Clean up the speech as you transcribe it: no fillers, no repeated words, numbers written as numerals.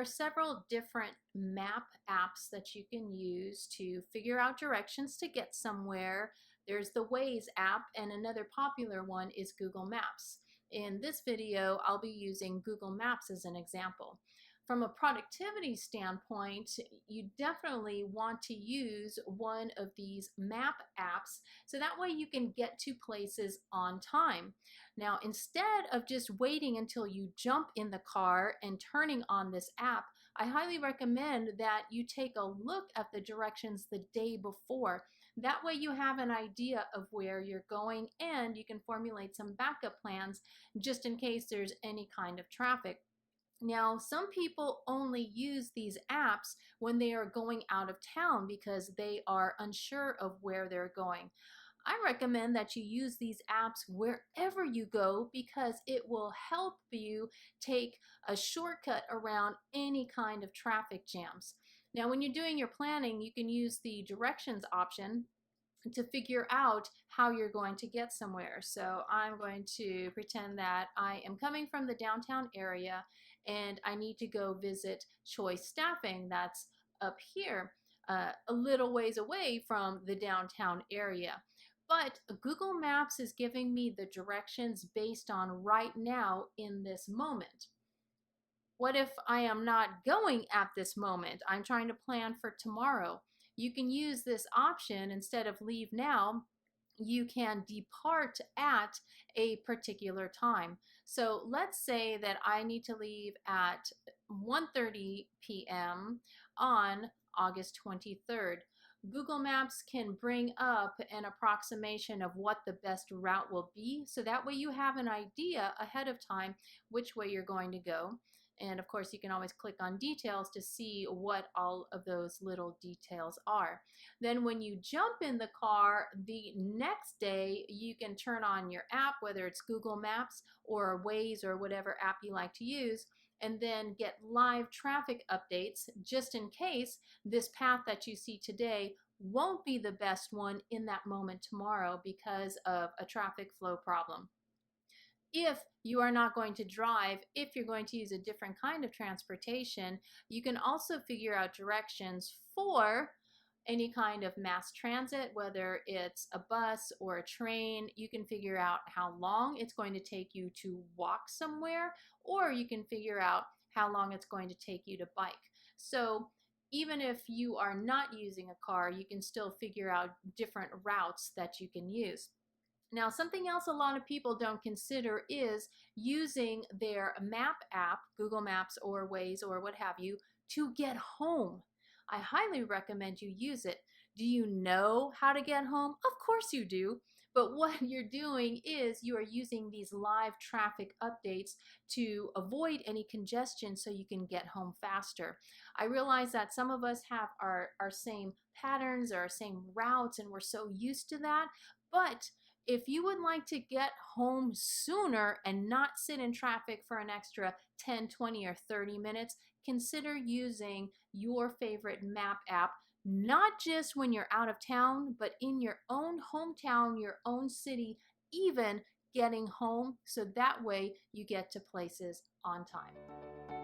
are several different map apps that you can use to figure out directions to get somewhere. There's the Waze app, and another popular one is Google Maps. In this video, I'll be using Google Maps as an example. From a productivity standpoint, you definitely want to use one of these map apps so that way you can get to places on time. Now, instead of just waiting until you jump in the car and turning on this app, I highly recommend that you take a look at the directions the day before. That way you have an idea of where you're going and you can formulate some backup plans just in case there's any kind of traffic. Now, some people only use these apps when they are going out of town because they are unsure of where they're going. I recommend that you use these apps wherever you go because it will help you take a shortcut around any kind of traffic jams. Now, when you're doing your planning, you can use the directions option to figure out how you're going to get somewhere. So I'm going to pretend that I am coming from the downtown area and I need to go visit Choice Staffing that's up here, a little ways away from the downtown area. But Google Maps is giving me the directions based on right now in this moment. What if I am not going at this moment? I'm trying to plan for tomorrow. You can use this option instead of leave now. You can depart at a particular time. So let's say that I need to leave at 1:30 p.m. on August 23rd. Google Maps can bring up an approximation of what the best route will be, so that way you have an idea ahead of time which way you're going to go. And of course, you can always click on details to see what all of those little details are. Then when you jump in the car the next day, you can turn on your app, whether it's Google Maps or Waze or whatever app you like to use, and then get live traffic updates just in case this path that you see today won't be the best one in that moment tomorrow because of a traffic flow problem. If you are not going to drive, if you're going to use a different kind of transportation, you can also figure out directions for any kind of mass transit, whether it's a bus or a train. You can figure out how long it's going to take you to walk somewhere, or you can figure out how long it's going to take you to bike. So even if you are not using a car, you can still figure out different routes that you can use. Now, something else a lot of people don't consider is using their map app, Google Maps or Waze or what have you, to get home. I highly recommend you use it. Do you know how to get home? Of course you do. But what you're doing is you are using these live traffic updates to avoid any congestion so you can get home faster. I realize that some of us have our same patterns or our same routes and we're so used to that, but if you would like to get home sooner and not sit in traffic for an extra 10, 20, or 30 minutes, consider using your favorite map app, not just when you're out of town, but in your own hometown, your own city, even getting home, so that way you get to places on time.